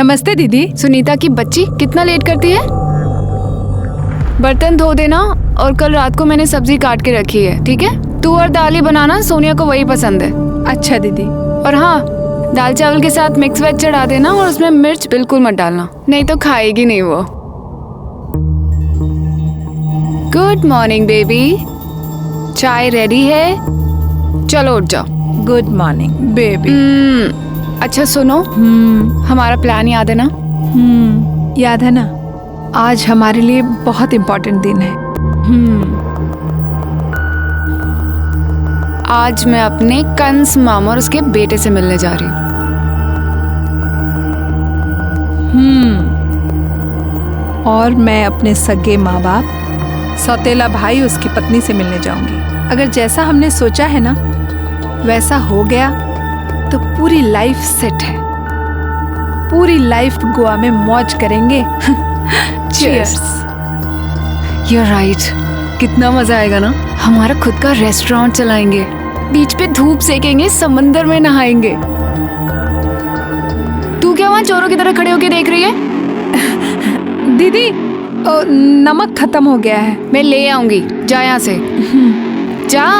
नमस्ते दीदी। सुनीता की बच्ची कितना लेट करती है। बर्तन धो देना और कल रात को मैंने सब्जी काट के रखी है, ठीक है? तू और दाल ही बनाना, सोनिया को वही पसंद है। अच्छा दीदी। और हाँ, दाल चावल के साथ मिक्स वेज चढ़ा देना और उसमें मिर्च बिल्कुल मत डालना, नहीं तो खाएगी नहीं वो। गुड मॉर्निंग बेबी, चाय रेडी है, चलो उठ जाओ। Good morning baby. अच्छा सुनो, हमारा प्लान याद है ना? याद है ना। आज हमारे लिए बहुत इम्पोर्टेंट दिन है। आज मैं अपने कंस मामा और उसके बेटे से मिलने जा रही हूँ। और मैं अपने सगे माँ बाप, सौतेला भाई, उसकी पत्नी से मिलने जाऊंगी। अगर जैसा हमने सोचा है ना वैसा हो गया तो पूरी लाइफ सेट है। पूरी लाइफ गोवा में मौज करेंगे। Cheers. You're right. कितना मजा आएगा ना। हमारा खुद का रेस्टोरेंट चलाएंगे, बीच पे धूप सेकेंगे, समंदर में नहाएंगे। तू क्या वहाँ चोरों की तरह खड़े होके देख रही है? दीदी नमक खत्म हो गया है। मैं ले आऊंगी, जा यहाँ से। जा।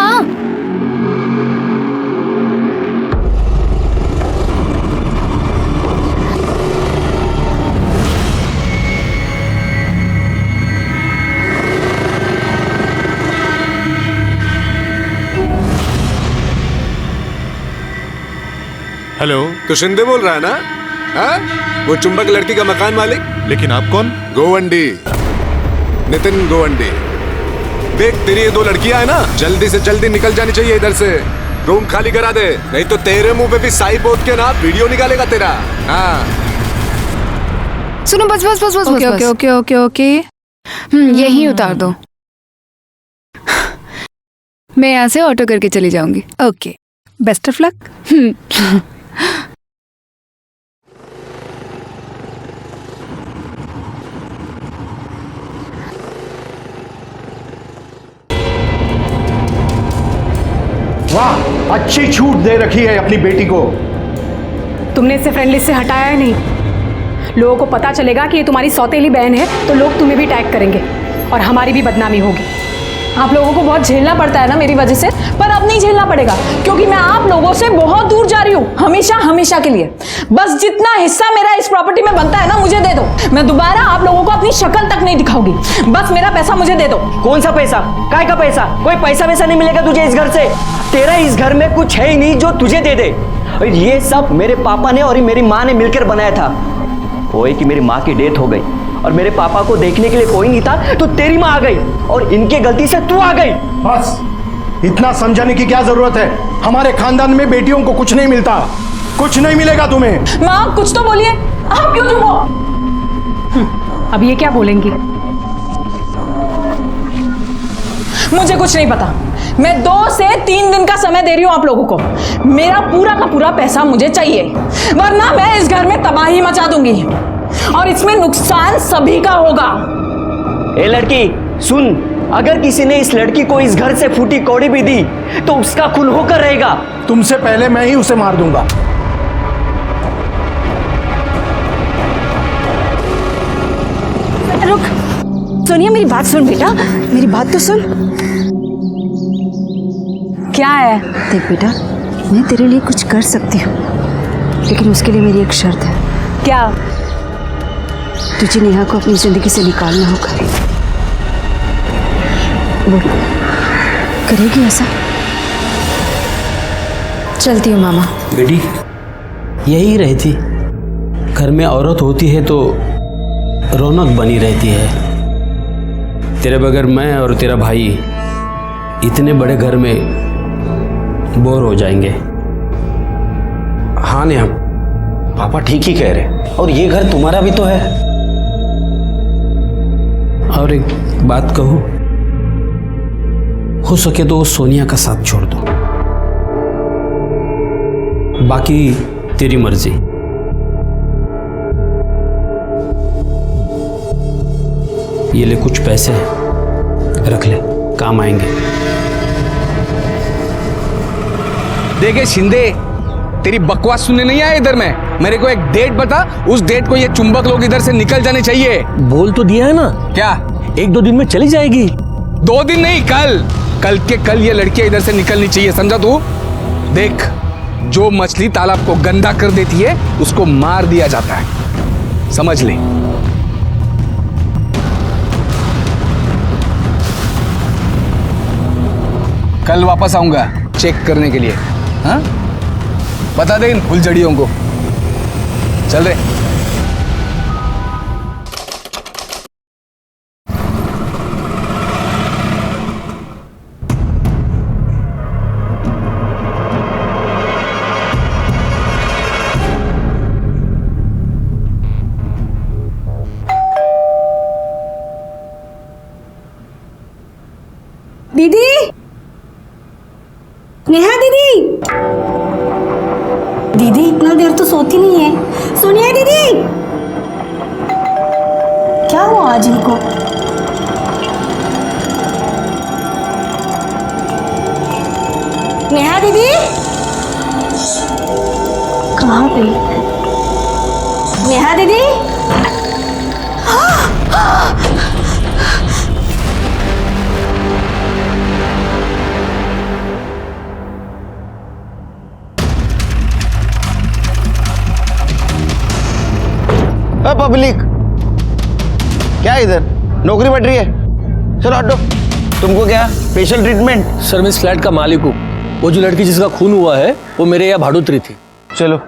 हेलो। तो शिंदे बोल रहा है ना? हाँ? वो चुंबक लड़की का मकान मालिक। लेकिन आप कौन? गोवंडी, नितिन गोवंडी। देख, तेरी ये 2 लड़कियां है ना, जल्दी से जल्दी निकल जानी चाहिए इधर से। रूम खाली करा दे, नहीं तो तेरे मुंह पे भी साई पोत के ना वीडियो निकालेगा तेरा। हाँ। सुनो, बस बस बस बस ओके बस, ओके ओके ओके। यही उतार दो। मैं यहाँ से ऑटो करके चली जाऊंगी। Okay, best of luck. वाह, अच्छी छूट दे रखी है अपनी बेटी को। तुमने इसे फ्रेंड लिस्ट से हटाया है नहीं। लोगों को पता चलेगा कि ये तुम्हारी सौतेली बहन है तो लोग तुम्हें भी टैग करेंगे और हमारी भी बदनामी होगी। आप लोगों को बहुत झेलना पड़ता है ना मेरी वजह से, पर अब नहीं झेलना पड़ेगा क्योंकि मैं आप लोगों से बहुत दूर जा रही हूँ, हमेशा हमेशा के लिए। बस जितना हिस्सा मेरा इस प्रॉपर्टी में बनता है ना, मुझे दे दो। मैं दोबारा आप लोगों को अपनी शक्ल तक नहीं दिखाऊंगी। बस मेरा पैसा मुझे दे दो। कौन सा पैसा? काय का पैसा? कोई पैसा वैसा नहीं मिलेगा तुझे इस घर से। तेरा इस घर में कुछ है ही नहीं जो तुझे दे दे। और ये सब मेरे पापा ने और मेरी माँ ने मिलकर बनाया था। वो कि मेरी माँ की डेथ हो गई और मेरे पापा को देखने के लिए कोई नहीं था, तो तेरी माँ आ गई और इनके गलती से तू आ गई। बस, इतना समझाने की क्या जरूरत है? हमारे खानदान में बेटियों को कुछ नहीं मिलता, कुछ नहीं मिलेगा तुम्हें। माँ कुछ तो बोलिए, आप क्यों चुप हो? अब ये क्या बोलेंगी? मुझे कुछ नहीं पता। मैं 2 से 3 दिन का समय दे रही हूं आप लोगों को। मेरा पूरा का पूरा पैसा मुझे चाहिए, वरना मैं इस घर में तबाही मचा दूंगी और इसमें नुकसान सभी का होगा। ए लड़की सुन, अगर किसी ने इस लड़की को इस घर से फूटी कौड़ी भी दी तो उसका खून होकर रहेगा। तुमसे पहले मैं ही उसे मार दूंगा। रुक, सोनिया मेरी बात सुन बेटा, मेरी बात तो सुन। क्या है? देख बेटा, मैं तेरे लिए कुछ कर सकती हूँ, लेकिन उसके लिए मेरी एक शर्त है। क्या? तुझे नेहा को अपनी जिंदगी से निकालना होगा। बोल, करेगी ऐसा? चलती हूँ मामा। बेटी, यही रहती। घर में औरत होती है तो रौनक बनी रहती है। तेरे बगैर मैं और तेरा भाई इतने बड़े घर में बोर हो जाएंगे। हाँ नेहा, पापा ठीक ही कह रहे, और ये घर तुम्हारा भी तो है। और एक बात कहूं, हो सके तो सोनिया का साथ छोड़ दो, बाकी तेरी मर्जी। ये ले कुछ पैसे, रख ले, काम आएंगे। देखे शिंदे, तेरी बकवास सुनने नहीं आया इधर में। मेरे को एक डेट बता, उस डेट को ये चुंबक लोग इधर से निकल जाने चाहिए। बोल तो दिया है ना। क्या? 1-2 दिन में चली जाएगी। 2 दिन नहीं, कल के कल ये लड़कियां इधर से निकलनी चाहिए, समझा तू? देख, जो मछली तालाब को गंदा कर देती है उसको मार दिया जाता है, समझ ले। कल वापस आऊंगा चेक करने के लिए। हाँ, बता दे इन फुलझड़ियों को। चल रहे। दीदी, नेहा दीदी, दीदी इतना देर तो सोती नहीं है। सोनिया दीदी, क्या हुआ आज इनको? नेहा दीदी कहाँ गई? नेहा दीदी, पब्लिक क्या इधर नौकरी बढ़ रही है? चलो हटो। तुमको क्या स्पेशल ट्रीटमेंट? सर मैं इस फ्लैट का मालिक हूँ। वो जो लड़की जिसका खून हुआ है वो मेरे यहाँ भाड़ोतरी थी। चलो।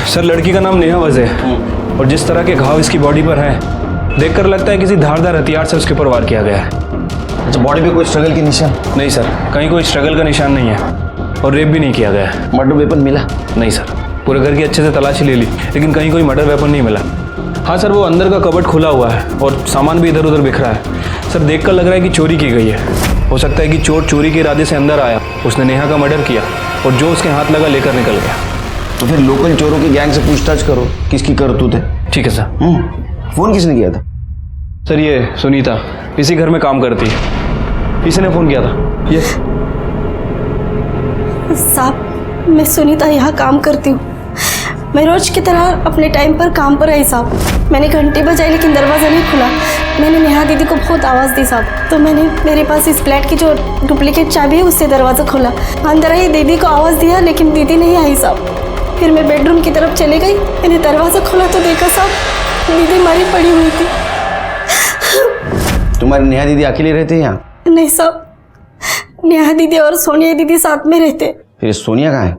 सर लड़की का नाम नेहा वज़े है और जिस तरह के घाव इसकी बॉडी पर हैं देखकर लगता है किसी धारदार हथियार से उसके ऊपर वार किया गया है। अच्छा, बॉडी पे कोई स्ट्रगल की निशान? नहीं सर, कहीं कोई स्ट्रगल का निशान नहीं है और रेप भी नहीं किया गया है। मर्डर वेपन मिला? नहीं सर, पूरे घर की अच्छे से तलाशी ले ली लेकिन कहीं कोई मर्डर वेपन नहीं मिला। हाँ सर, वो अंदर का कबर्ड खुला हुआ है और सामान भी इधर उधर बिखरा है। सर देखकर लग रहा है कि चोरी की गई है। हो सकता है कि चोर चोरी के इरादे से अंदर आया, उसने नेहा का मर्डर किया और जो उसके हाथ लगा लेकर निकल गया। तो फिर लोकल चोरों की गैंग से पूछताछ करो किसकी करतूत है। ठीक है सर। फोन किसने किया था? सर ये सुनीता इसी घर में काम करती है, इसी ने फोन किया था। ये साहब, मैं सुनीता यहाँ काम करती हूँ। मैं रोज की तरह अपने टाइम पर काम पर आई साहब। मैंने घंटी बजाई लेकिन दरवाज़ा नहीं खुला। मैंने नेहा दीदी को बहुत आवाज़ दी साहब, तो मैंने मेरे पास इस फ्लैट की जो डुप्लीकेट चाबी है उससे दरवाज़ा खोला। अंदर आई, दीदी को आवाज़ दिया लेकिन दीदी नहीं आई साहब। फिर मैं बेडरूम की तरफ चली गई। मैंने दरवाज़ा खोला तो देखा साहब दीदी मरी पड़ी हुई थी। तुम्हारी नेहा दीदी अकेले रहते हैं यहाँ? नहीं साहब, नेहा दीदी और सोनिया दीदी साथ में रहते। फिर सोनिया कहाँ है?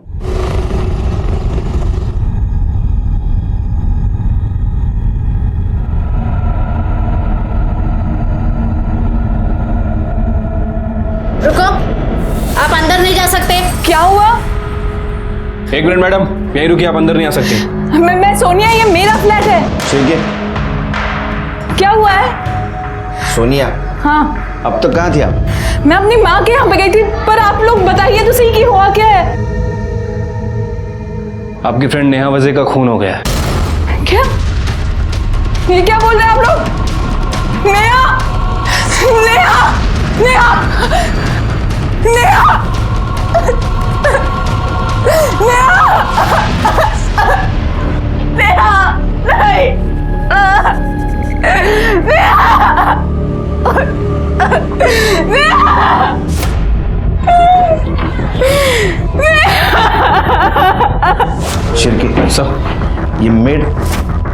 रुको, आप अंदर नहीं जा सकते। क्या हुआ? 1 मिनट मैडम, यहीं रुकिए, आप अंदर नहीं आ सकते। मैं सोनिया, ये मेरा फ्लैट है। ठीक है। क्या हुआ है? सोनिया, हाँ, अब तक कहाँ थी आप? मैं अपनी माँ के यहाँ पे गई थी, पर आप लोग बताइए तो सही कि हुआ क्या है? आपकी फ्रेंड नेहा वज़े का खून हो गया है। क्या? ये क्या बोल रहे हैं आप लोग? नेहा, नेहा, नेहा, नेहा, नेहा, नहीं, शिरके सर, ये मेड,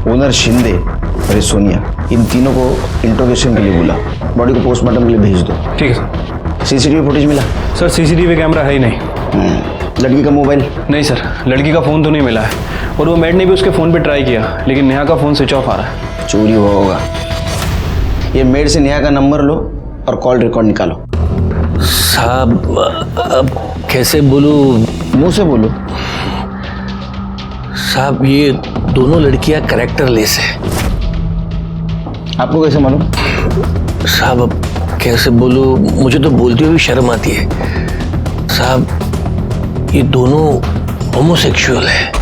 ओनर शिंदे और ये सोनिया, इन तीनों को इंट्रोगेशन के लिए बुला। बॉडी को पोस्टमार्टम के लिए भेज दो। ठीक है सर। सीसीटीवी फुटेज मिला? सर सीसीटीवी कैमरा है ही नहीं। लड़की का मोबाइल? नहीं सर, लड़की का फ़ोन तो नहीं मिला है और वो मेड ने भी उसके फ़ोन पे ट्राई किया लेकिन नेहा का फ़ोन स्विच ऑफ आ रहा है। चोरी हुआ होगा। ये मेड से नेहा का नंबर लो और कॉल रिकॉर्ड निकालो। साहब अब कैसे बोलूं? मुंह से बोलो। साहब ये दोनों लड़कियां कैरेक्टरलेस है। आपको कैसे मालूम? साहब अब कैसे बोलूं, मुझे तो बोलते हुए भी शर्म आती है। साहब ये दोनों होमोसेक्सुअल है।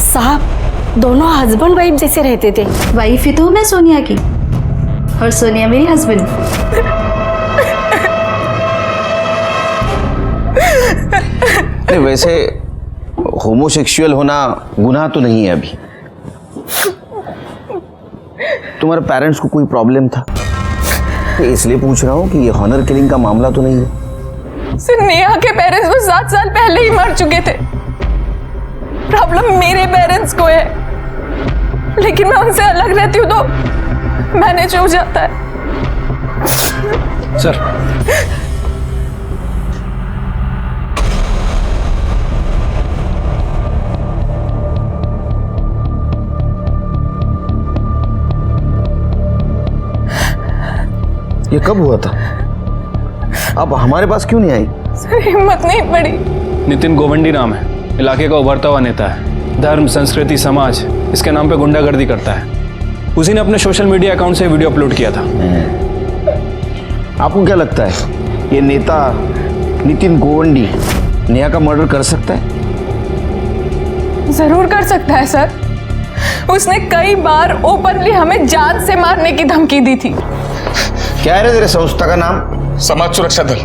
साहब दोनों हस्बैंड वाइफ जैसे रहते थे। वाइफ ही तो हूँ मैं सोनिया की, और सोनिया मेरी हस्बैंड। नहीं, वैसे होमोसेक्सुअल होना गुनाह तो नहीं है अभी। तुम्हारे पेरेंट्स को कोई प्रॉब्लम था? तो इसलिए पूछ रहा हूँ कि ये हॉनर किलिंग का मामला तो नहीं है। सर नेहा के पेरेंट्स वो 7 साल पहले ही मर चुके थे। प्रॉब्लम मेरे पेरेंट्स को है, लेकिन मैं उनसे अलग रहती हूँ तो मैनेज हो जाता है। सर ये कब हुआ था? अब हमारे पास क्यों नहीं आई? सर हिम्मत नहीं पड़ी। नितिन गोवंडी नाम है, इलाके का उभरता हुआ नेता है। धर्म, संस्कृति, समाज इसके नाम पे गुंडागर्दी करता है। उसी ने अपने सोशल मीडिया अकाउंट से वीडियो अपलोड किया था। आपको क्या लगता है ये नेता नितिन गोवंडी नेहा का मर्डर कर सकता है? जरूर कर सकता है सर। उसने कई बार ओपनली हमें जान से मारने की धमकी दी थी। क्या है तेरे संस्था का नाम? समाज सुरक्षा दल।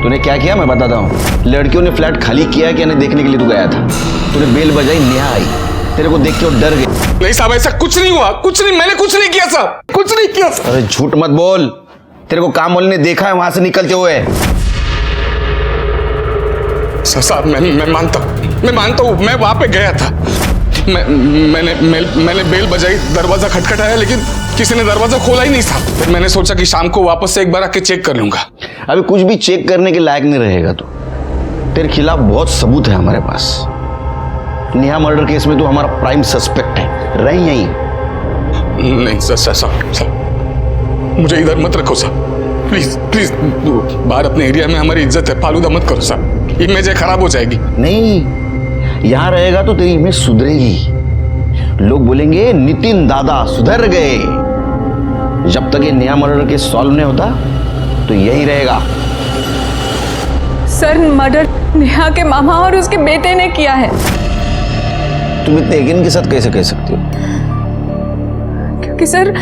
तूने क्या किया मैं बताता हूँ। लड़कियों ने फ्लैट खाली किया कि नहीं देखने के लिए तू गया था। तूने बेल बजाई, नेहा आई, तेरे को देख के वो डर गई। नहीं साहब, ऐसा कुछ नहीं हुआ, कुछ नहीं, मैंने कुछ नहीं किया साहब, कुछ नहीं किया साहब। अरे झूठ मत बोल, तेरे को काम वाले ने देखा है वहां से निकलते हुए। साहब मैं मानता हूँ मैं वहां पे गया था। मैंने बेल बजाई, दरवाजा खटखटाया, लेकिन किसी ने दरवाजा खोला ही नहीं था। फिर मैंने सोचा कि शाम को वापस से एक बार आके चेक कर लूंगा। अभी कुछ भी चेक करने के लायक नहीं रहेगा तू। तेरे खिलाफ बहुत सबूत है हमारे पास। नेहा मर्डर केस में तू हमारा प्राइम सस्पेक्ट है। रही यहीं। नहीं सर, मुझे इधर मत रखो सर, प्लीज प्लीज। बाहर अपने एरिया में हमारी इज्जत है, फालूदा मत करो सर, इमेज खराब हो जाएगी। नहीं, यहां रहेगा तो तेरी इमेज सुधरेगी। लोग बोलेंगे नितिन दादा सुधर गए। जब तक ये नेहा मर्डर केस सॉल्व नहीं होता तो यही रहेगा। सर मर्डर नेहा के मामा और उसके बेटे ने किया है। तुम इतने यकीन के साथ कैसे कह सकती हो? क्योंकि सर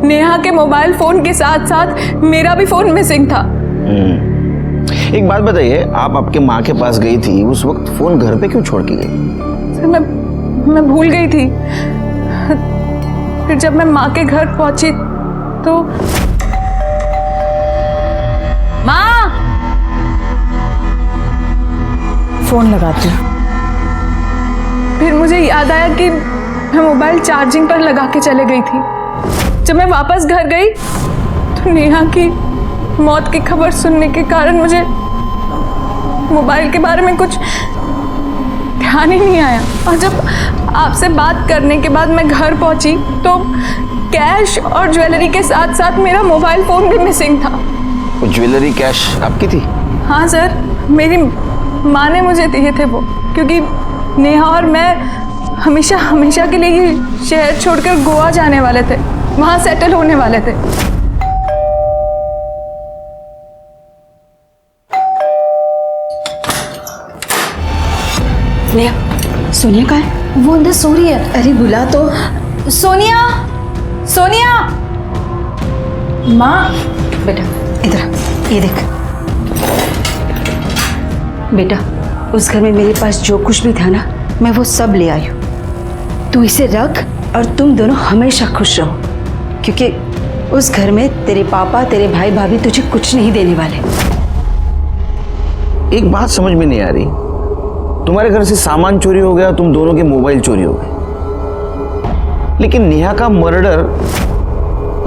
नेहा के मोबाइल फोन के साथ साथ मेरा भी फोन मिसिंग था। एक बात बताइए, आप आपके माँ के पास गई थी, उस वक्त फोन घर पे क्यों छोड़ के गई? सर मैं भूल गई थी। फिर जब मैं माँ के घर पहुंची तो माँ, फोन लगाती हूँ। फिर मुझे याद आया कि मैं मोबाइल चार्जिंग पर लगा के चले गई थी। जब मैं वापस घर गई तो नेहा की मौत की खबर सुनने के कारण मुझे मोबाइल के बारे में कुछ ध्यान ही नहीं आया। और जब आपसे बात करने के बाद मैं घर पहुंची तो कैश और ज्वेलरी के साथ साथ मेरा मोबाइल फोन भी मिसिंग था। वो ज्वेलरी कैश आपकी थी? हाँ सर, मेरी माँ ने मुझे दिए थे वो, क्योंकि नेहा और मैं हमेशा के लिए ये शहर छोड़कर गोवा जाने वाले थे, वहाँ सेटल होने वाले थे। नेहा, सोनिया कहाँ है? वो अंदर सो रही है। अरे बुला तो। सोनिया, सोनिया। माँ, बेटा इधर आ, ये देख। बेटा उस घर में मेरे पास जो कुछ भी था ना, मैं वो सब ले आई हूँ। तू इसे रख और तुम दोनों हमेशा खुश रहो, क्योंकि उस घर में तेरे पापा, तेरे भाई भाभी तुझे कुछ नहीं देने वाले। एक बात समझ में नहीं आ रही, तुम्हारे घर से सामान चोरी हो गया, तुम दोनों के मोबाइल चोरी हो गए, लेकिन नेहा का मर्डर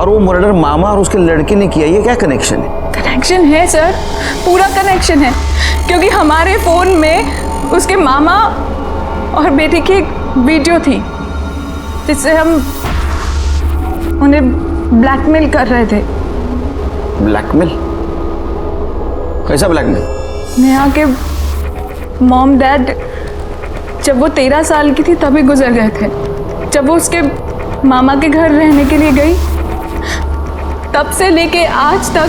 और वो मर्डर मामा और उसके लड़के ने किया, ये क्या कनेक्शन है? कनेक्शन है सर, पूरा कनेक्शन है, क्योंकि हमारे फोन में उसके मामा और बेटे की एक वीडियो थी जिससे हम उन्हें ब्लैकमेल कर रहे थे। ब्लैकमेल? कैसा ब्लैकमेल? नेहा के मॉम डैड जब वो 13 साल की थी तभी गुजर गए थे। जब वो उसके मामा के घर रहने के लिए गई, तब से लेके आज तक।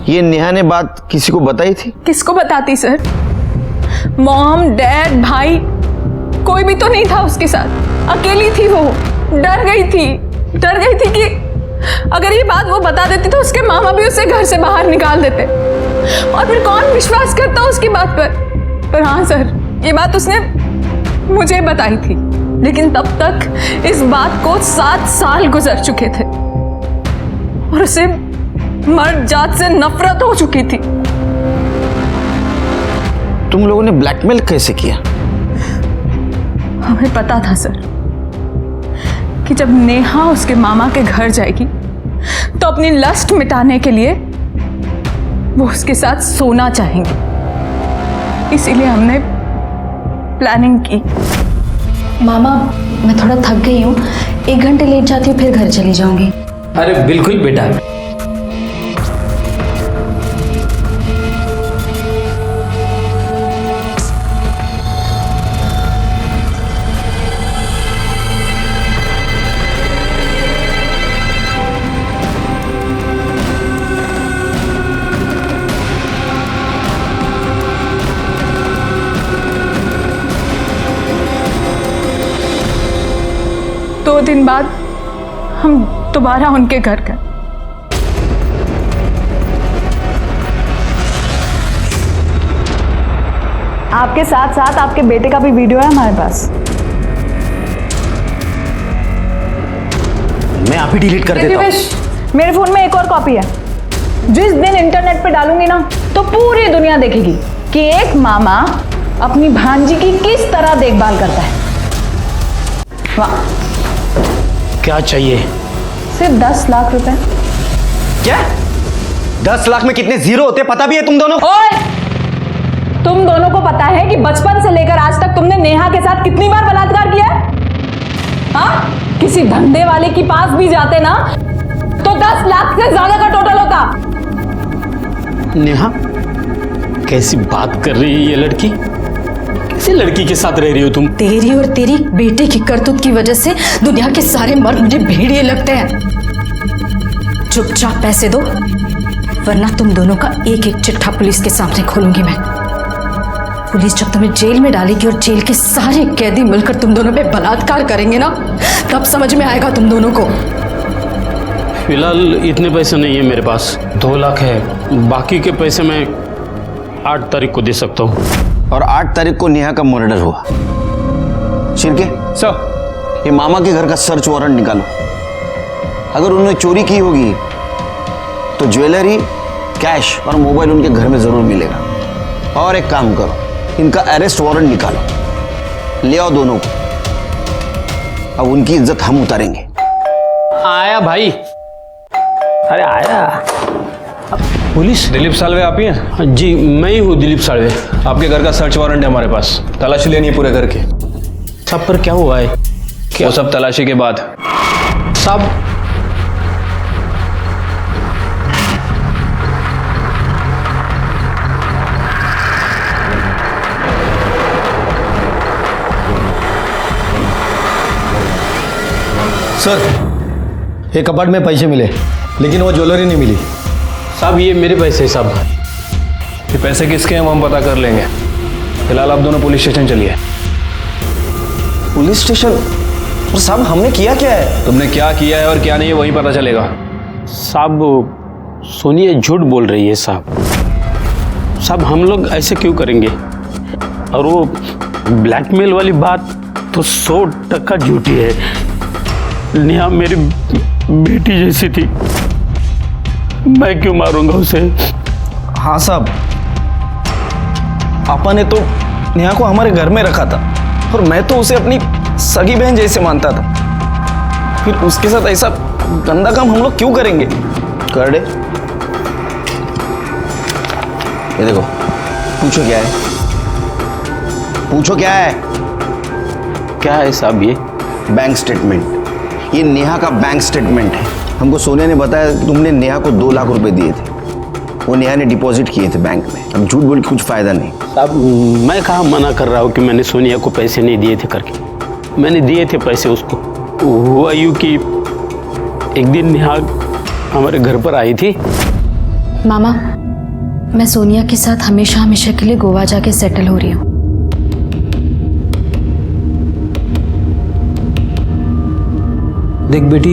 ये नेहा ने बात किसी को बताई थी? किसको बताती सर? मॉम, डैड, भाई कोई भी तो नहीं था उसके साथ। अकेली थी वो, डर गई थी कि अगर ये बात वो बता देती तो उसके मामा भी उसे घर से बाहर निकाल देते, और फिर कौन विश्वास करता उसकी बात पर हाँ सर, ये बात उसने मुझे बताई थी, लेकिन तब तक इस बात को 7 साल गुजर चुके थे और उसे मर्द जात से नफरत हो चुकी थी। तुम लोगों ने ब्लैकमेल कैसे किया? हमें पता था सर कि जब नेहा उसके मामा के घर जाएगी तो अपनी लस्ट मिटाने के लिए वो उसके साथ सोना चाहेंगे, इसीलिए हमने प्लानिंग की। मामा, मैं थोड़ा थक गई हूँ, 1 घंटे लेट जाती हूँ, फिर घर चली जाऊंगी। अरे बिल्कुल बेटा। दो दिन बाद हम दोबारा उनके घर गए। आपके साथ साथ आपके बेटे का भी वीडियो है हमारे पास। मैं आप ही डिलीट कर देता हूं। मेरे फोन में एक और कॉपी है। जिस दिन इंटरनेट पे डालूंगी ना तो पूरी दुनिया देखेगी कि एक मामा अपनी भांजी की किस तरह देखभाल करता है। वाह, क्या चाहिए? सिर्फ 10 लाख रुपए। क्या? 10 लाख में कितने जीरो होते पता भी है तुम दोनों? ओए, तुम दोनों को पता है कि बचपन से लेकर आज तक तुमने नेहा के साथ कितनी बार बलात्कार किया है? हाँ, किसी धंधे वाले के पास भी जाते ना तो 10 लाख से ज्यादा का टोटल होता। नेहा, कैसी बात कर रही है ये लड़की? किसी लड़की के साथ रह रही हो तुम? तेरी और तेरी बेटे की करतूत की वजह से दुनिया के सारे मर्द मुझे भेड़िए लगते हैं। चुपचाप पैसे दो, वरना तुम दोनों का एक एक चिट्ठा पुलिस के सामने खोलूंगी मैं। पुलिस जब तुम्हें जेल में डालेगी और जेल के सारे कैदी मिलकर तुम दोनों पे बलात्कार करेंगे ना, तब समझ में आएगा तुम दोनों को। फिलहाल इतने पैसे नहीं है मेरे पास, 2 लाख है। बाकी के पैसे मैं 8 तारीख को दे सकता हूँ। और 8 तारीख को नेहा का मर्डर हुआ। शिर्के सर, ये मामा के घर का सर्च वारंट निकालो। अगर उन्होंने चोरी की होगी तो ज्वेलरी, कैश और मोबाइल उनके घर में जरूर मिलेगा। और एक काम करो, इनका अरेस्ट वारंट निकालो, ले आओ दोनों को। अब उनकी इज्जत हम उतारेंगे। आया भाई, अरे आया। पुलिस? दिलीप सालवे आप ही हैं? जी मैं ही हूँ, दिलीप सालवे। आपके घर का सर्च वारंट है हमारे पास, तलाशी लेनी है पूरे घर की। सब पर क्या हुआ है? वो सब तलाशी के बाद। सब सर, एक कपाट में पैसे मिले, लेकिन वो ज्वेलरी नहीं मिली। साहब ये मेरे पैसे साहब। ये पैसे किसके हैं वो हम पता कर लेंगे। फिलहाल आप दोनों पुलिस स्टेशन चलिए। Police station? और साहब हमने किया क्या है? तुमने क्या किया है और क्या नहीं है वही पता चलेगा। साहब सोनिया झूठ बोल रही है साहब। साहब हम लोग ऐसे क्यों करेंगे? और वो ब्लैकमेल वाली बात तो 100% झूठी है। नेहा मेरी बेटी जैसी थी, मैं क्यों मारूंगा उसे? हाँ साहब, पापा ने तो नेहा को हमारे घर में रखा था और मैं तो उसे अपनी सगी बहन जैसे मानता था। फिर उसके साथ ऐसा गंदा काम हम लोग क्यों करेंगे? कर दे। ये देखो, पूछो क्या है? पूछो क्या है? क्या है साहब? ये बैंक स्टेटमेंट। ये नेहा का बैंक स्टेटमेंट है। हमको सोनिया ने बताया कि तुमने नेहा को 2 लाख रुपए दिए थे, वो नेहा ने डिपॉजिट किए थे बैंक में। अब झूठ बोल के कुछ फायदा नहीं। साहब मैं कहाँ मना कर रहा हूँ कि मैंने सोनिया को पैसे नहीं दिए थे करके। मैंने दिए थे पैसे उसको। हुआ यूँ कि एक दिन नेहा हमारे घर पर आई थी। मामा, मैं सोनिया के साथ हमेशा हमेशा के लिए गोवा जाके सेटल हो रही हूँ। देख बेटी,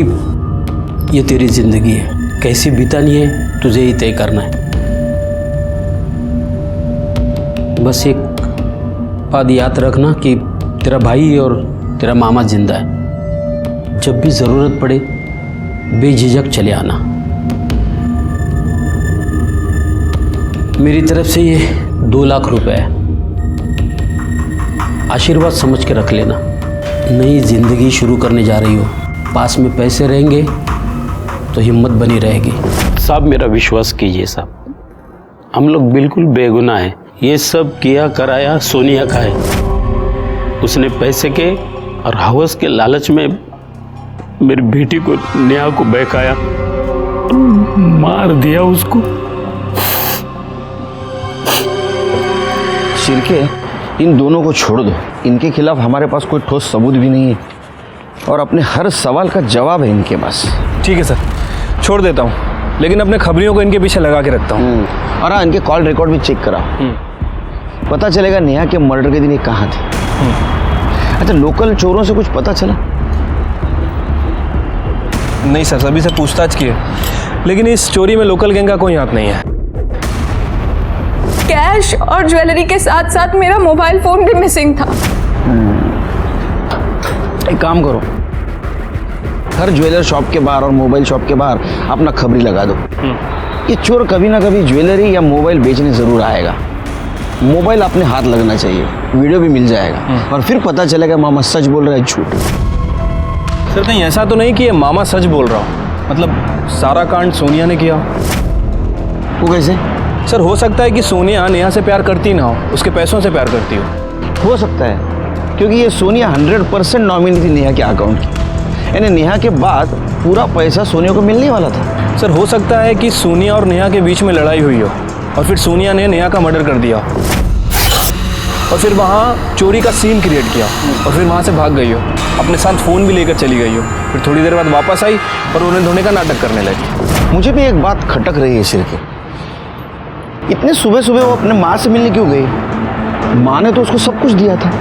ये तेरी जिंदगी है, कैसी बितानी है तुझे ही तय करना है। बस एक बात याद रखना कि तेरा भाई और तेरा मामा जिंदा है। जब भी ज़रूरत पड़े बेझिझक चले आना। मेरी तरफ से ये 2 लाख रुपए है, आशीर्वाद समझ के रख लेना। नई जिंदगी शुरू करने जा रही हो, पास में पैसे रहेंगे तो हिम्मत बनी रहेगी। साहब मेरा विश्वास कीजिए साहब, हम लोग बिल्कुल बेगुनाह हैं। ये सब किया कराया सोनिया का है। उसने पैसे के और हवस के लालच में मेरी बेटी को, नेहा को बहकाया, मार दिया उसको। शिरके, इन दोनों को छोड़ दो। इनके खिलाफ हमारे पास कोई ठोस सबूत भी नहीं है और अपने हर सवाल का जवाब है इनके पास। ठीक है सर, छोड़ देता हूँ, लेकिन अपने खबरियों को इनके पीछे लगा के रखता हूँ। और हाँ, इनके कॉल रिकॉर्ड भी चेक कराओ, पता चलेगा नेहा के मर्डर के दिन ये कहाँ थे। अच्छा, लोकल चोरों से कुछ पता चला? नहीं सर, सभी से पूछताछ की है, लेकिन इस चोरी में लोकल गैंग का कोई हाथ नहीं है। कैश और ज्वेलरी के साथ साथ मेरा मोबाइल फोन भी मिसिंग था। एक काम करो, हर ज्वेलर शॉप के बाहर और मोबाइल शॉप के बाहर अपना खबरी लगा दो। ये चोर कभी ना कभी ज्वेलरी या मोबाइल बेचने जरूर आएगा। मोबाइल अपने हाथ लगना चाहिए, वीडियो भी मिल जाएगा और फिर पता चलेगा मामा सच बोल रहा है झूठ। सर नहीं, ऐसा तो नहीं कि ये मामा सच बोल रहा हो, मतलब सारा कांड सोनिया ने किया। वो कैसे? सर हो सकता है कि सोनिया नेहा से प्यार करती ना हो, उसके पैसों से प्यार करती हो सकता है, क्योंकि ये सोनिया 100% नॉमिनी थी नेहा के अकाउंट की, यानी नेहा के बाद पूरा पैसा सोनिया को मिलने वाला था। सर हो सकता है कि सोनिया और नेहा के बीच में लड़ाई हुई हो और फिर सोनिया ने नेहा का मर्डर कर दिया और फिर वहाँ चोरी का सीन क्रिएट किया और फिर वहाँ से भाग गई हो, अपने साथ फ़ोन भी लेकर चली गई हो, फिर थोड़ी देर बाद वापस आई और उन्हें धोने का नाटक करने लगी। मुझे भी एक बात खटक रही है सिर के, इतने सुबह सुबह वो अपने माँ से मिलने क्यों गई? माँ ने तो उसको सब कुछ दिया था।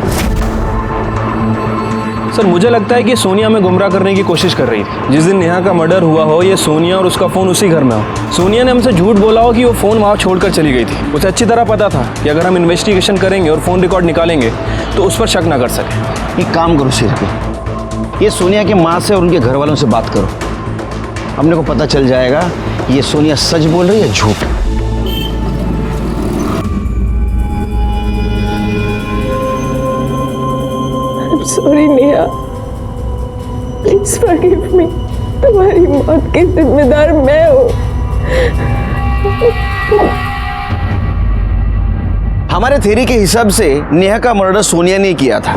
सर मुझे लगता है कि सोनिया में गुमराह करने की कोशिश कर रही थी। जिस दिन नेहा का मर्डर हुआ हो, ये सोनिया और उसका फ़ोन उसी घर में हो। सोनिया ने हमसे झूठ बोला हो कि वो फ़ोन वहाँ छोड़कर चली गई थी। उसे अच्छी तरह पता था कि अगर हम इन्वेस्टिगेशन करेंगे और फ़ोन रिकॉर्ड निकालेंगे तो उस पर शक ना कर सके। एक काम करो सिर के, ये सोनिया के माँ से और उनके घर वालों से बात करो, हमने को पता चल जाएगा ये सोनिया सच बोल रही है झूठ। Sorry Neha, please forgive me. तुम्हारी मौत की जिम्मेदार मैं हूँ। हमारे थ्योरी के हिसाब से नेहा का मर्डर सोनिया ने किया था।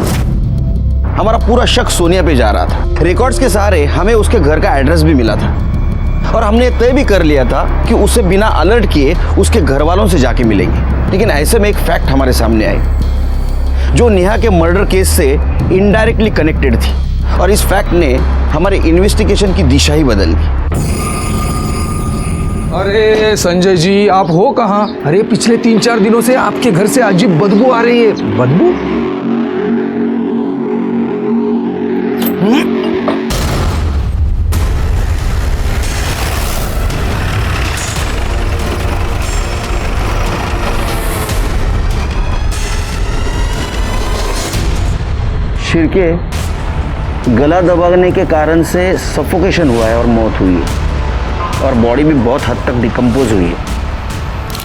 हमारा पूरा शक सोनिया पे जा रहा था। रिकॉर्ड्स के सहारे हमें उसके घर का एड्रेस भी मिला था और हमने तय भी कर लिया था कि उसे बिना अलर्ट किए उसके घर वालों से जाके मिलेंगे। लेकिन ऐसे में एक फैक्ट हमारे सामने आई जो नेहा के मर्डर केस से इनडायरेक्टली कनेक्टेड थी और इस फैक्ट ने हमारे इन्वेस्टिगेशन की दिशा ही बदल दी। अरे संजय जी, आप हो कहाँ? अरे पिछले 3-4 दिनों से आपके घर से अजीब बदबू आ रही है। बदबू? शिरके, गला दबाने के कारण से सफोकेशन हुआ है और मौत हुई है और बॉडी भी बहुत हद तक डिकम्पोज हुई है।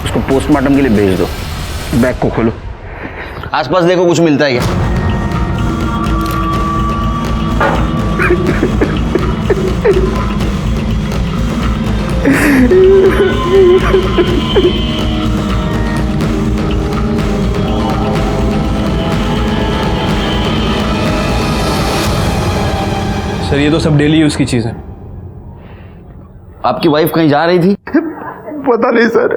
उसको पोस्टमार्टम के लिए भेज दो। बैग को खोलो, आसपास देखो कुछ मिलता है क्या। सर ये तो सब डेली यूज की चीज है। आपकी वाइफ कहीं जा रही थी? पता नहीं सर।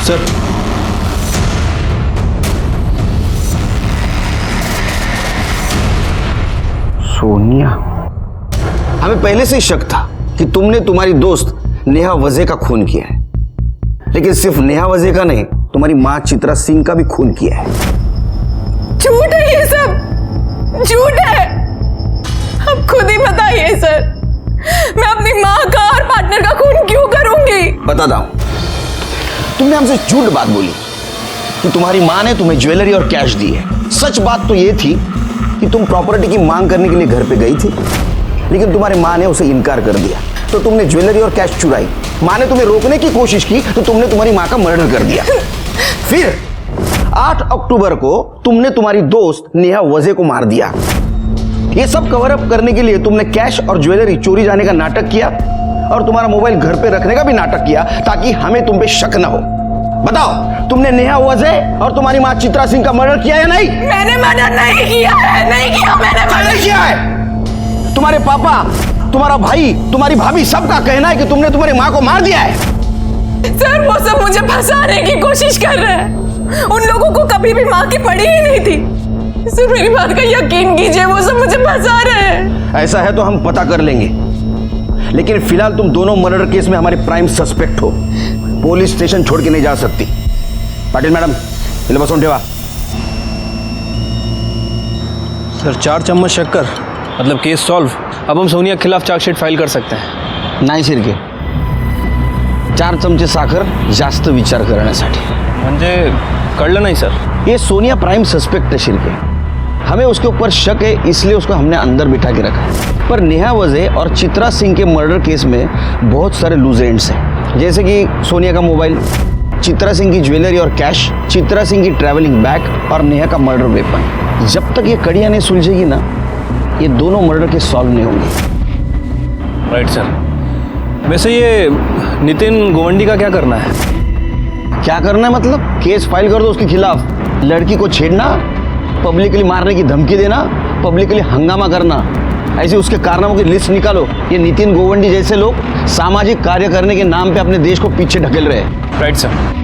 सर सोनिया, हमें पहले से ही शक था कि तुमने तुम्हारी दोस्त नेहा वजह का खून किया है, लेकिन सिर्फ नेहा वजह का नहीं, तुम्हारी मां चित्रा सिंह का भी खून किया है। झूठ है, ये सब झूठ है। खुद ही बताइए सर, मैं अपनी माँ का और पार्टनर का खून क्यों करूंगी? बताता हूं। तुमने हमसे झूठ बात बोली कि तुम्हारी माँ ने तुम्हें ज्वेलरी और कैश दी है। सच बात तो ये थी कि तुम प्रॉपर्टी की मांग करने के लिए घर पे गई थी, लेकिन तुम्हारी माँ ने उसे इनकार कर दिया, तो तुमने ज्वेलरी और कैश चुराई। माँ ने तुम्हें रोकने की कोशिश की तो तुमने तुम्हारी माँ का मर्डर कर दिया। फिर 8 अक्टूबर को तुमने तुम्हारी दोस्त नेहा वजे को मार दिया। ये सब कवर अप करने के लिए तुमने कैश और ज्वेलरी चोरी जाने का नाटक किया और तुम्हारा मोबाइल घर पे रखने का भी नाटक किया ताकि हमें तुम पे शक न हो। बताओ, तुमने नेहा वजे और तुम्हारी माँ चित्रा सिंह का मर्डर किया या नहीं? मैंने मर्डर नहीं किया है, नहीं किया मैंने मर्डर किया है। तुम्हारे पापा, तुम्हारा भाई, तुम्हारी भाभी सबका कहना है कि तुमने तुम्हारी माँ को मार दिया है। सर वो सब मुझे फंसाने की कोशिश कर रहे हैं। उन लोगों को कभी भी माँ की पड़ी ही नहीं थी। सर मेरी बात का यकीन कीजिए, वो सब मुझे फंसा रहे हैं। ऐसा है तो हम पता कर लेंगे, लेकिन फिलहाल तुम दोनों मर्डर केस में हमारे प्राइम सस्पेक्ट हो। पुलिस स्टेशन छोड़ के नहीं जा सकती। पाटिल मैडम, इले बसून ठेवा। सर 4 चम्मच शक्कर मतलब केस सॉल्व। अब हम सोनिया के खिलाफ चार्जशीट फाइल कर सकते हैं। नाही शिर्के, 4 चमचे साखर जास्त विचार करण्यासाठी। म्हणजे कळलं नाही सर। ये सोनिया प्राइम सस्पेक्ट है शिर्के, हमें उसके ऊपर शक है, इसलिए उसको हमने अंदर बिठा के रखा है। पर नेहा वजे और चित्रा सिंह के मर्डर केस में बहुत सारे लूज एंड्स हैं, जैसे कि सोनिया का मोबाइल, चित्रा सिंह की ज्वेलरी और कैश, चित्रा सिंह की ट्रैवलिंग बैग और नेहा का मर्डर वेपन। जब तक ये कड़ियाँ नहीं सुलझेगी ना, ये दोनों मर्डर केस सॉल्व नहीं होंगे। Right sir. वैसे ये नितिन गोवंडी का क्या करना है? क्या करना है मतलब? केस फाइल कर दो उसके खिलाफ। लड़की को छेड़ना, पब्लिकली मारने की धमकी देना, पब्लिकली हंगामा करना, ऐसे उसके कारनामों की लिस्ट निकालो। ये नितिन गोवंडी जैसे लोग सामाजिक कार्य करने के नाम पे अपने देश को पीछे ढकेल रहे हैं। Right sir.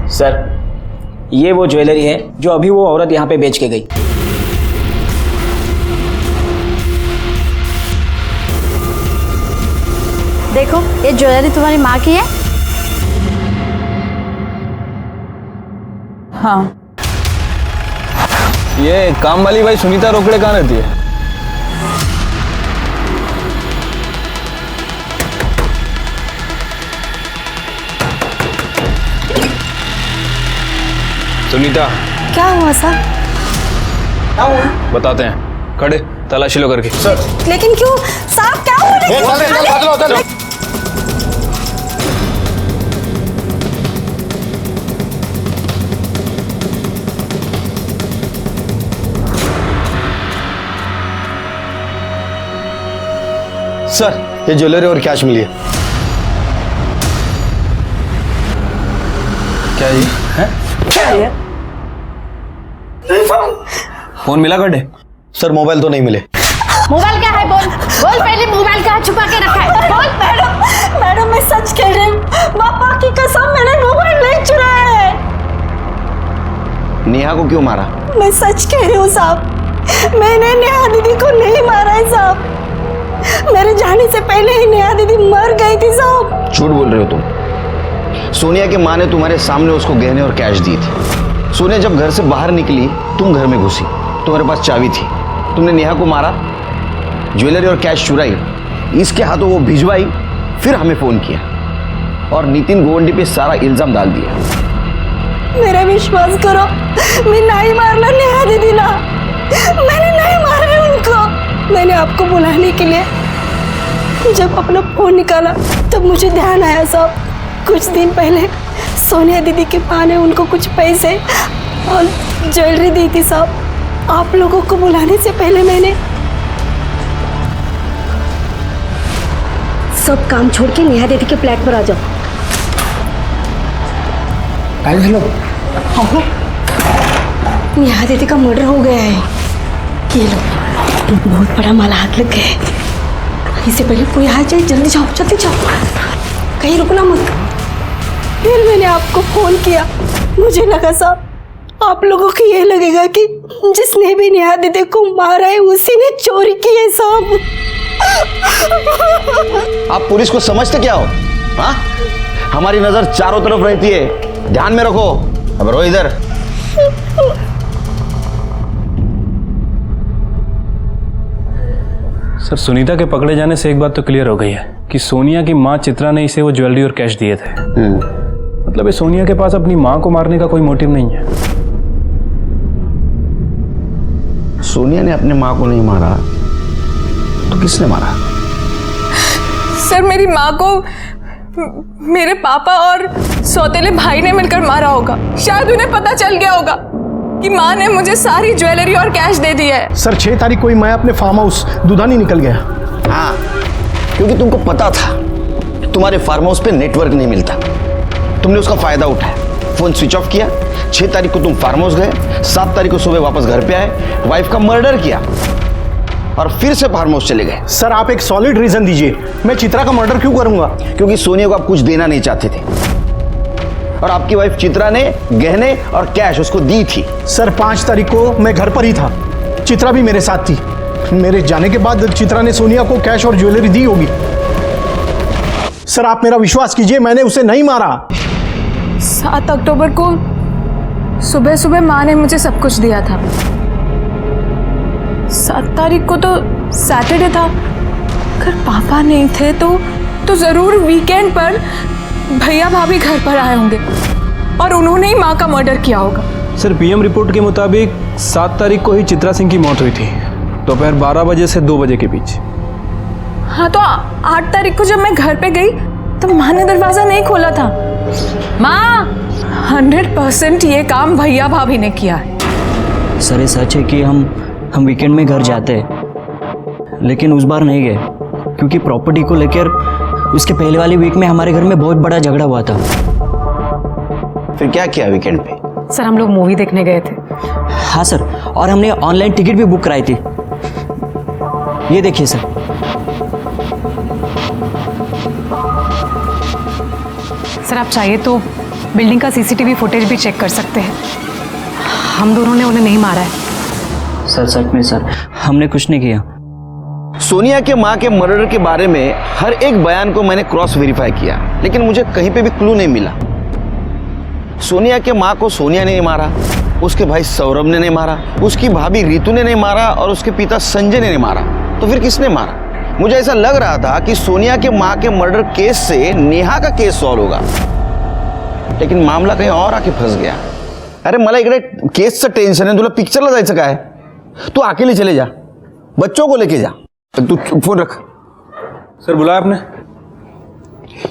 सर ये वो ज्वेलरी है जो अभी वो औरत यहाँ पे बेच के गई। देखो ये ज्वेलरी तुम्हारी माँ की है। हाँ। ये काम वाली भाई सुनीता रोकड़े कहाँ रहती है? सुनीता। क्या हुआ सर? बताते हैं, खड़े तलाशी लो करके। सर लेकिन क्यों साहब, क्या हुआ? सर ये ज्वेलरी और कैश मिली है। क्या ये है? क्या ये? फोन मिला कटे? सर मोबाइल तो नहीं मिले। मोबाइल क्या है? बोल बोल, पहले मोबाइल कहाँ छुपा के रखा है? बोल। मैडम मैं सच कह रही हूँ, पापा की कसम मैंने मोबाइल नहीं चुराया है। नेहा को क्यों मारा? मैं सच कह रही हूँ साहब, मैंने नेहा दीदी को नहीं मारा है साहब। मेरे जाने से पहले ही नेहा दीदी मर गई थी साहब। झूठ बोल रहे हो तुम। सोनिया के माँ ने तुम्हारे सामने उसको गहने और कैश दी थी। सोनिया जब घर से बाहर निकली, तुम घर में घुसी, तुम्हारे पास चाबी थी, तुमने नेहा को मारा, ज्वेलरी और कैश चुराई, इसके हाथों वो भिजवाई, फिर हमें फोन किया और नितिन गोवंडी पे सारा इल्जाम डाल दिया। मेरा विश्वास करो, मैं नहीं मारना नेहा दीदी ना, मैंने नहीं मारा उनको। मैंने आपको बुलाने के लिए जब अपना फोन निकाला तब मुझे ध्यान आया साहब, कुछ दिन पहले सोनिया दीदी के माँ ने उनको कुछ पैसे और ज्वेलरी दी थी साहब। आप लोगों को बुलाने से पहले मैंने सब काम छोड़ के नेहा दीदी के फ्लैट पर आ जाओ। नेहा दीदी का मर्डर हो गया है। ये लो, बहुत बड़ा माल हाथ लग गया है। इससे पहले कोई आ जाए, जल्दी जाओ जल्दी जाओ, कहीं रुकना मत। फिर मैंने आपको फोन किया, मुझे लगा साहब आप लोगों को ये लगेगा कि जिसने भी नेहा दीदी को मारा है उसी ने चोरी की है साहब। आप पुलिस को समझते क्या हो? हाँ, हमारी नजर चारों तरफ रहती है, ध्यान में रखो। अब रो इधर। सर, सुनीता के पकड़े जाने से एक बात तो क्लियर हो गई है कि सोनिया की माँ चित्रा ने इसे वो ज्वेलरी और कैश दिए थे। मतलब ये सोनिया के पास अपनी माँ को मारने का कोई मोटिव नहीं है। सोनिया ने अपने माँ को नहीं मारा तो किसने मारा? सर, मेरी माँ को मेरे पापा और सौतेले भाई ने मिलकर मारा होगा। शायद उन्हें पता चल गया होगा कि माँ ने मुझे सारी ज्वेलरी और कैश दे दिया है। सर 6 तारीख को ही मैं अपने फार्म हाउस दुधानी निकल गया। हाँ, क्योंकि तुमको पता था तुम्हारे फार्म हाउस पे नेटवर्क नहीं मिलता। तुमने उसका फायदा उठाया, फोन स्विच ऑफ किया। 6 तारीख को तुम फार्म हाउस गए, 7 तारीख को सुबह वापस घर पे आए, वाइफ का मर्डर किया और फिर से फार्म हाउस चले गए। सर आप एक सॉलिड रीजन दीजिए, मैं चित्रा का मर्डर क्यों करूंगा? क्योंकि सोनिया को आप कुछ देना नहीं चाहते थे और आपकी वाइफ चित्रा ने गहने और कैश उसको दी थी। सर 5 तारीख को मैं घर पर ही था, चित्रा भी मेरे साथ थी। मेरे जाने के बाद चित्रा ने सोनिया को कैश और ज्वेलरी दी होगी। सर आप मेरा विश्वास कीजिए, मैंने उसे नहीं मारा। 7 अक्टूबर को सुबह सुबह माँ ने मुझे सब कुछ दिया था। 7 तारीख को तो सैटरडे था। अगर पापा नहीं थे तो जरूर वीकेंड पर भैया भाभी घर पर आए होंगे और उन्होंने ही माँ का मर्डर किया होगा। सर पीएम रिपोर्ट के मुताबिक 7 तारीख को ही चित्रा सिंह की मौत हुई थी, दोपहर 12 बजे से 2 बजे के बीच। हाँ, तो 8 तारीख को जब मैं घर पे गई तो माँ ने दरवाजा नहीं खोला था। माँ, 100% ये काम भैया भाभी ने किया है। सर ये सच है कि हम वीकेंड में घर जाते हैं, लेकिन उस बार नहीं गए क्योंकि प्रॉपर्टी को लेकर उसके पहले वाली वीक में हमारे घर में बहुत बड़ा झगड़ा हुआ था। फिर क्या किया वीकेंड पे? सर हम लोग मूवी देखने गए थे। हाँ सर, और हमने ऑनलाइन टिकट भी बुक कराई थी। ये देखिए सर। सर आप चाहिए तो बिल्डिंग का सीसीटीवी फुटेज भी चेक कर सकते हैं। हम दोनों ने उन्हें नहीं मारा है। सर सच में सर, हमने कुछ नहीं किया। सोनिया के माँ के मर्डर के बारे में हर एक बयान को मैंने क्रॉस वेरीफाई किया, लेकिन मुझे कहीं पे भी क्लू नहीं मिला। सोनिया के माँ को सोनिया ने नहीं मारा, उसके भाई सौरभ ने नहीं मारा, उसकी भाभी रितु ने नहीं मारा और उसके पिता संजय ने नहीं मारा। तो फिर किसने मारा? मुझे ऐसा लग रहा था कि सोनिया के माँ के मर्डर केस से नेहा का केस सॉल्व होगा, लेकिन मामला कहीं और आके फंस गया। अरे मला इकडे केसचं टेन्शन आहे, तुला पिक्चरला जायचं काय? तू अकेले चले जा, बच्चों को लेके जा। तू फोन रख। सर बुलाया आपने?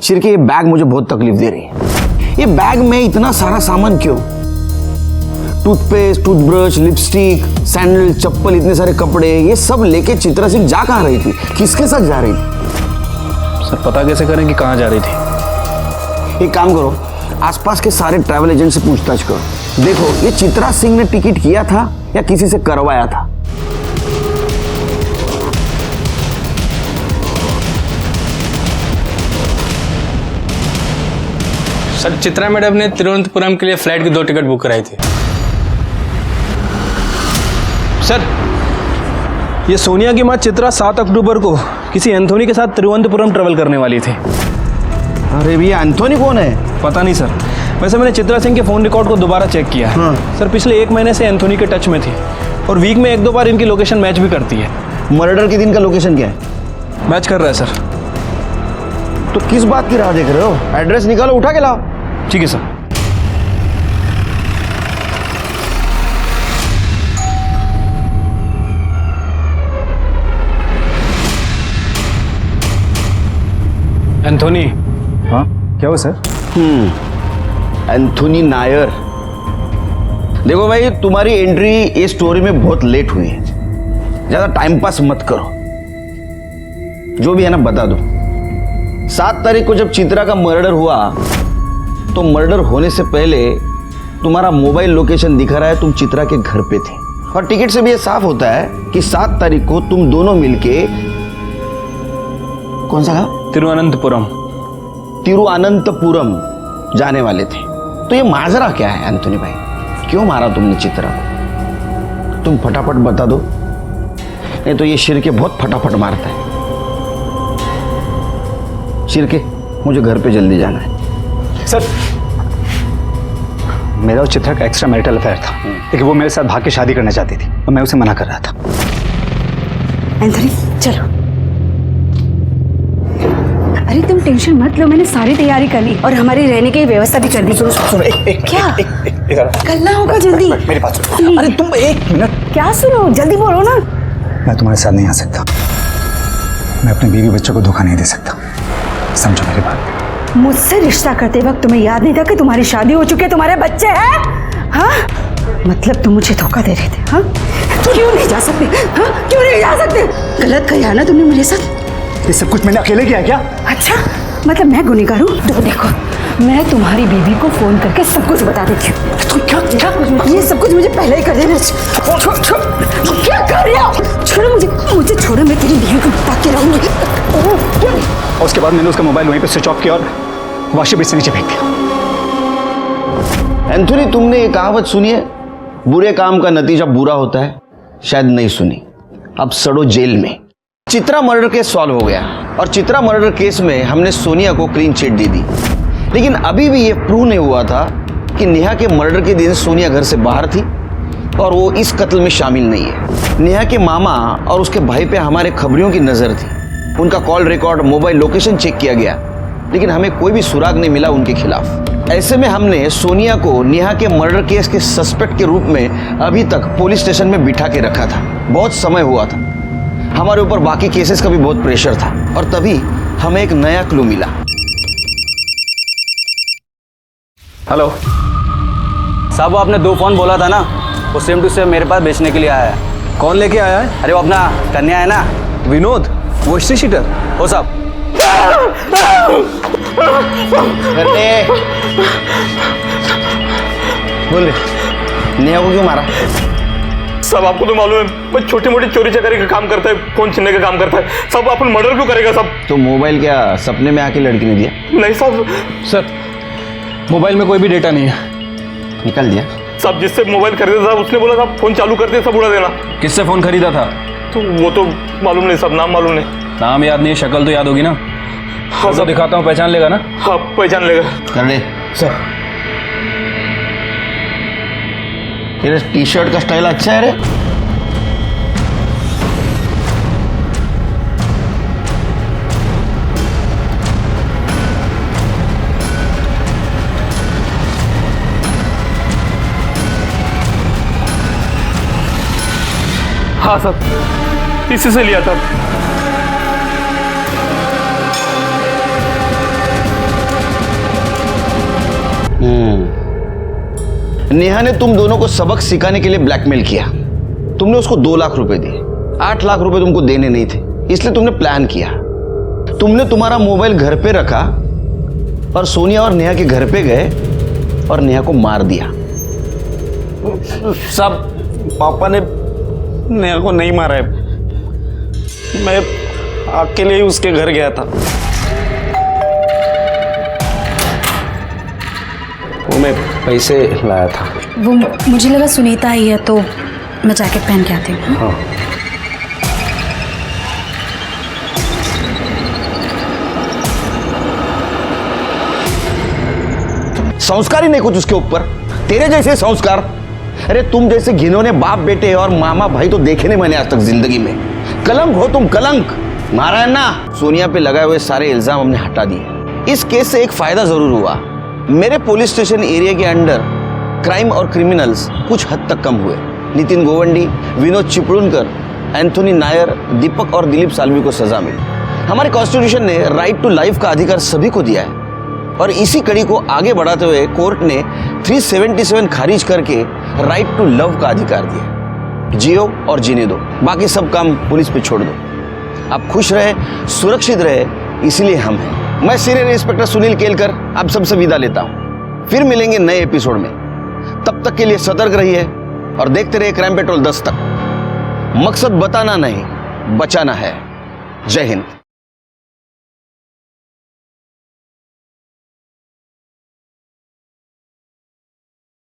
शिरके ये बैग मुझे बहुत तकलीफ दे रही है। ये बैग में इतना सारा सामान क्यों? टूथपेस्ट, टूथब्रश, लिपस्टिक, सैंडल, चप्पल, इतने सारे कपड़े, ये सब लेके चित्रा सिंह जा कहाँ रही थी? किसके साथ जा रही थी? सर पता कैसे करें कि कहाँ जा रही थी? एक काम करो, आसपास के सारे ट्रैवल एजेंट से पूछताछ करो। देखो ये चित्रा सिंह ने टिकट किया था या किसी से करवाया था। सर चित्रा मैडम ने तिरुवनंतपुरम के लिए फ्लाइट की 2 टिकट बुक कराई थी। सर ये सोनिया की माँ चित्रा 7 अक्टूबर को किसी एंथोनी के साथ तिरुवनंतपुरम ट्रेवल करने वाली थी। अरे भैया एंथोनी कौन है? पता नहीं सर, वैसे मैंने चित्रा सिंह के फ़ोन रिकॉर्ड को दोबारा चेक किया है। सर पिछले 1 महीने से एंथोनी के टच में थी और वीक में 1-2 बार इनकी लोकेशन मैच भी करती है। मर्डर के दिन का लोकेशन क्या है? मैच कर रहा है सर। तो किस बात की राह देख रहे हो? एड्रेस निकालो, उठा के लाओ। ठीक है सर। एंथोनी। हाँ क्या हुआ सर? एंथोनी नायर। देखो भाई तुम्हारी एंट्री ये स्टोरी में बहुत लेट हुई है, ज्यादा टाइम पास मत करो। जो भी है ना बता दो। 7 तारीख को जब चित्रा का मर्डर हुआ तो मर्डर होने से पहले तुम्हारा मोबाइल लोकेशन दिखा रहा है तुम चित्रा के घर पे थे, और टिकट से भी ये साफ होता है कि 7 तारीख को तुम दोनों मिलके कौन सा गाँव? तिरुवनंतपुरम। तिरुवनंतपुरम जाने वाले थे। तो ये माजरा क्या है एंथोनी भाई? क्यों मारा तुमने चित्रा को? तुम फटाफट बता दो, नहीं तो ये शिर के बहुत फटाफट मारता है। चिर के मुझे घर पे जल्दी जाना है। सर, मेरा और चित्रा का एक्स्ट्रा मैरिटल अफेयर था, लेकिन वो मेरे साथ भाग के शादी करना चाहती थी और मैं उसे मना कर रहा था। एंथनी चलो। अरे तुम टेंशन मत लो, मैंने सारी तैयारी कर ली और हमारी रहने की व्यवस्था भी कर दी। क्या करना होगा जल्दी? मेरी बात सुनो। अरे तुम एक मिनट। क्या सुनो, जल्दी बोलो ना। मैं तुम्हारे साथ नहीं आ सकता। मैं अपने बीवी बच्चों को धोखा नहीं दे सकता, समझो मेरी बात। मुझसे रिश्ता करते वक्त तुम्हें याद नहीं था कि तुम्हारी शादी हो चुकी है, तुम्हारे बच्चे हैं? हाँ, मतलब तुम मुझे धोखा दे रहे थे? हाँ, क्यों नहीं जा सकते? हाँ, क्यों नहीं जा सकते? गलत किया ना तुमने मेरे साथ। ये सब कुछ मैंने अकेले किया क्या? अच्छा, मतलब मैं गुनहगार हूँ? तो देखो, मैं तुम्हारी बीवी को फोन करके सब कुछ बता देती हूँ। तुम क्या कुछ, ये सब कुछ मुझे पहले ही कर देना। क्या कर रहे हो? छोड़ो मुझे छोड़ो, मैं तेरी बीवी को बता के रहूंगी। और उसके बाद मैंने उसका मोबाइल वहीं पे स्विच ऑफ किया और वॉशिंग मशीन से नीचे फेंक दिया। एंथोनी, तुमने ये कहावत सुनी है, बुरे काम का नतीजा बुरा होता है? शायद नहीं सुनी। अब सड़ो जेल में। चित्रा मर्डर केस सॉल्व हो गया और चित्रा मर्डर केस में हमने सोनिया को क्लीन चिट दे दी, लेकिन अभी भी ये प्रूव नहीं हुआ था कि नेहा के मर्डर के दिन सोनिया घर से बाहर थी और वो इस कत्ल में शामिल नहीं है। नेहा के मामा और उसके भाई पे हमारे खबरियों की नजर थी। उनका call record, mobile location check किया गया, लेकिन हमें कोई भी सुराग नहीं मिला उनके खिलाफ। ऐसे में हमने सोनिया को नेहा के मर्डर केस के सस्पेक्ट के रूप में अभी तक पुलिस स्टेशन में बिठा के रखा था। बहुत समय हुआ था, हमारे ऊपर बाकी केसेस का भी बहुत प्रेशर था, और तभी हमें एक नया क्लू मिला। हेलो साहब, वो आपने 2 फोन बोला था ना, वो सेम टू सेम मेरे पास बेचने के लिए आया है। कौन लेके आया है? अरे वो अपना कन्या है ना, विनोद, वो हिस्ट्री शीटर। हो साहब। बोल रहे, नेहा को क्यों मारा? सब आपको तो मालूम है, मैं छोटी मोटी चोरी चकारी का काम करता है, फोन छीनने का काम करता है। सब अपन मर्डर क्यों करेगा? सब तो मोबाइल क्या सपने में आके लड़की ने दिया? नहीं साहब। सर, मोबाइल में कोई भी डेटा नहीं है। निकाल दिया? सब जिससे मोबाइल खरीदा था उसने बोला था फोन चालू करते सब उड़ा देना। किससे फोन खरीदा था? तो वो तो मालूम नहीं, सब नाम मालूम नहीं। नाम याद नहीं, शक्ल तो याद होगी ना? हाँ सब दिखाता हूँ, पहचान लेगा ना? हाँ पहचान लेगा। कर ले सर। तेरे टी शर्ट का स्टाइल अच्छा है रे। हाँ सर, इसी से लिया था। नेहा ने तुम दोनों को सबक सिखाने के लिए ब्लैकमेल किया। तुमने उसको 2 लाख रुपए दिए। 8 लाख रुपए तुमको देने नहीं थे, इसलिए तुमने प्लान किया। तुमने तुम्हारा मोबाइल घर पे रखा और सोनिया और नेहा के घर पे गए और नेहा को मार दिया। सब पापा ने नेहा को नहीं मारा है, मैं अकेले ही उसके घर गया था। वो मैं पैसे लाया था। वो मुझे लगा सुनीता ही है, तो मैं जैकेट पहन के आती हूँ। हाँ। संस्कार ही नहीं कुछ उसके ऊपर, तेरे जैसे संस्कार। अरे तुम जैसे घिनौने बाप बेटे और मामा भाई तो देखे नहीं मैंने आज तक जिंदगी में। कलंक हो तुम, कलंक। नारायण ना, सोनिया पे लगाए हुए सारे इल्जाम हमने हटा दिए। इस केस से एक फायदा जरूर हुआ, मेरे पुलिस स्टेशन एरिया के अंडर क्राइम और क्रिमिनल्स कुछ हद तक कम हुए। नितिन गोवंडी, विनोद चिपळूणकर, एंथोनी नायर, दीपक और दिलीप साल्वी को सजा मिली। हमारे कॉन्स्टिट्यूशन ने राइट टू लाइफ का अधिकार सभी को दिया है, और इसी कड़ी को आगे बढ़ाते हुए कोर्ट ने 377 खारिज करके राइट टू लव का अधिकार दिया। जियो और जीने दो, बाकी सब काम पुलिस पे छोड़ दो। आप खुश रहे, सुरक्षित रहे, इसलिए हम हैं। मैं सीनियर इंस्पेक्टर सुनील केलकर आप सबसे विदा लेता हूं। फिर मिलेंगे नए एपिसोड में। तब तक के लिए सतर्क रहिए और देखते रहिए क्राइम पेट्रोल 10 तक। मकसद बताना नहीं, बचाना है। जय हिंद।